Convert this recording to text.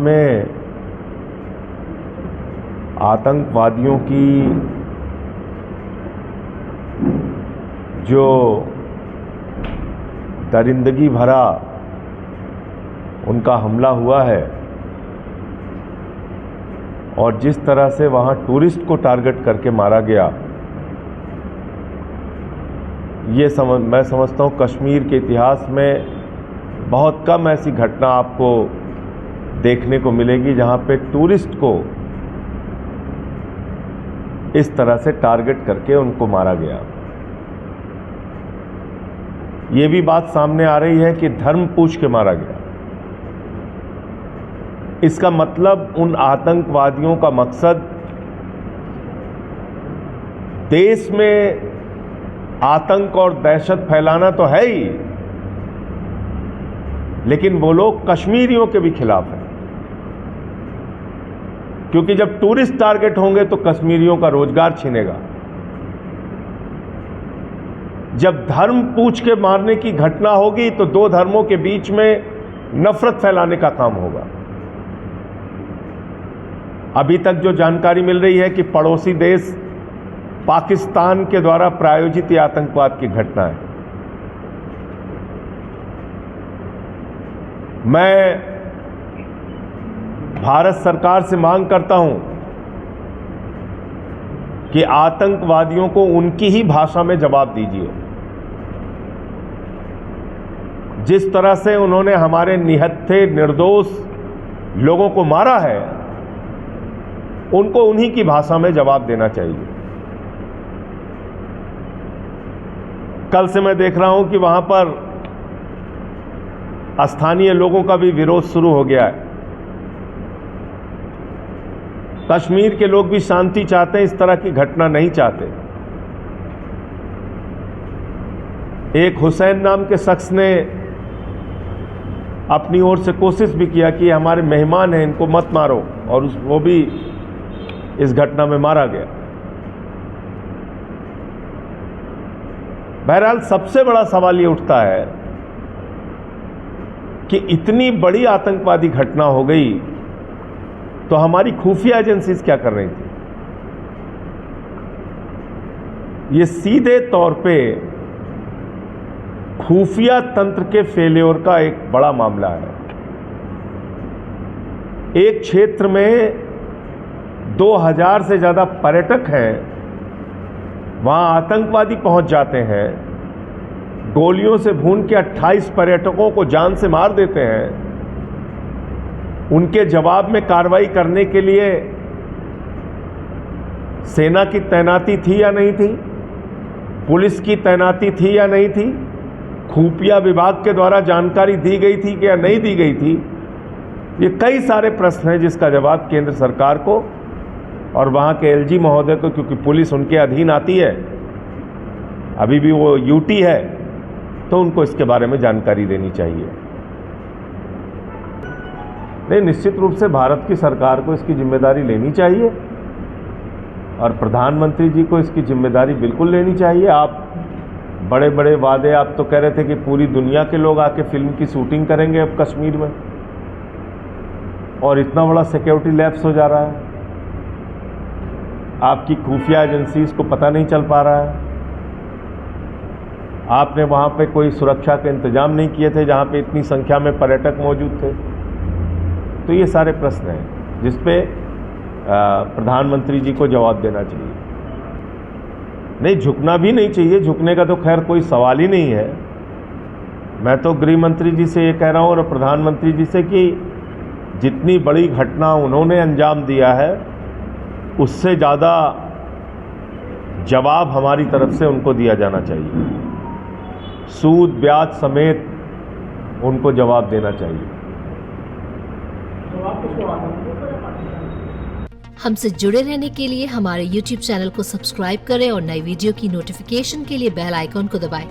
में आतंकवादियों की जो दरिंदगी भरा उनका हमला हुआ है और जिस तरह से वहाँ टूरिस्ट को टारगेट करके मारा गया, मैं समझता हूँ कश्मीर के इतिहास में बहुत कम ऐसी घटना आपको देखने को मिलेगी जहाँ पे टूरिस्ट को इस तरह से टारगेट करके उनको मारा गया। ये भी बात सामने आ रही है कि धर्म पूछ के मारा गया। इसका मतलब उन आतंकवादियों का मकसद देश में आतंक और दहशत फैलाना तो है ही, लेकिन वो लोग कश्मीरियों के भी खिलाफ हैं, क्योंकि जब टूरिस्ट टारगेट होंगे तो कश्मीरियों का रोजगार छिनेगा। जब धर्म पूछ के मारने की घटना होगी तो दो धर्मों के बीच में नफरत फैलाने का काम होगा। अभी तक जो जानकारी मिल रही है कि पड़ोसी देश पाकिस्तान के द्वारा प्रायोजित यह आतंकवाद की घटना है। मैं भारत सरकार से मांग करता हूं कि आतंकवादियों को उनकी ही भाषा में जवाब दीजिए। जिस तरह से उन्होंने हमारे निहत्थे निर्दोष लोगों को मारा है, उनको उन्हीं की भाषा में जवाब देना चाहिए। कल से मैं देख रहा हूं कि वहां पर स्थानीय लोगों का भी विरोध शुरू हो गया है। कश्मीर के लोग भी शांति चाहते हैं, इस तरह की घटना नहीं चाहते। एक हुसैन नाम के शख्स ने अपनी ओर से कोशिश भी किया कि हमारे मेहमान हैं, इनको मत मारो, और वो भी इस घटना में मारा गया। बहरहाल सबसे बड़ा सवाल ये उठता है कि इतनी बड़ी आतंकवादी घटना हो गई तो हमारी खुफिया एजेंसीज क्या कर रही थी? ये सीधे तौर पे खुफिया तंत्र के फेल्योर का एक बड़ा मामला है। एक क्षेत्र में 2000 से ज्यादा पर्यटक हैं, वहां आतंकवादी पहुंच जाते हैं, गोलियों से भून के 28 पर्यटकों को जान से मार देते हैं। उनके जवाब में कार्रवाई करने के लिए सेना की तैनाती थी या नहीं थी, पुलिस की तैनाती थी या नहीं थी, खुफिया विभाग के द्वारा जानकारी दी गई थी कि या नहीं दी गई थी? ये कई सारे प्रश्न हैं जिसका जवाब केंद्र सरकार को और वहाँ के एलजी महोदय को, क्योंकि पुलिस उनके अधीन आती है, अभी भी वो यूटी है, तो उनको इसके बारे में जानकारी देनी चाहिए। नहीं, निश्चित रूप से भारत की सरकार को इसकी जिम्मेदारी लेनी चाहिए और प्रधानमंत्री जी को इसकी जिम्मेदारी बिल्कुल लेनी चाहिए। आप बड़े बड़े वादे, आप तो कह रहे थे कि पूरी दुनिया के लोग आके फिल्म की शूटिंग करेंगे अब कश्मीर में, और इतना बड़ा सिक्योरिटी लैप्स हो जा रहा है। आपकी खुफिया एजेंसीज को पता नहीं चल पा रहा है। आपने वहाँ पे कोई सुरक्षा के इंतजाम नहीं किए थे जहाँ पे इतनी संख्या में पर्यटक मौजूद थे। तो ये सारे प्रश्न हैं जिस पे प्रधानमंत्री जी को जवाब देना चाहिए। नहीं, झुकना भी नहीं चाहिए, झुकने का तो खैर कोई सवाल ही नहीं है। मैं तो गृह मंत्री जी से ये कह रहा हूँ और प्रधानमंत्री जी से कि जितनी बड़ी घटना उन्होंने अंजाम दिया है, उससे ज़्यादा जवाब हमारी तरफ से उनको दिया जाना चाहिए। सूद ब्याज समेत उनको जवाब देना चाहिए। हमसे जुड़े रहने के लिए हमारे YouTube चैनल को सब्सक्राइब करें और नई वीडियो की नोटिफिकेशन के लिए बेल आइकॉन को दबाएं।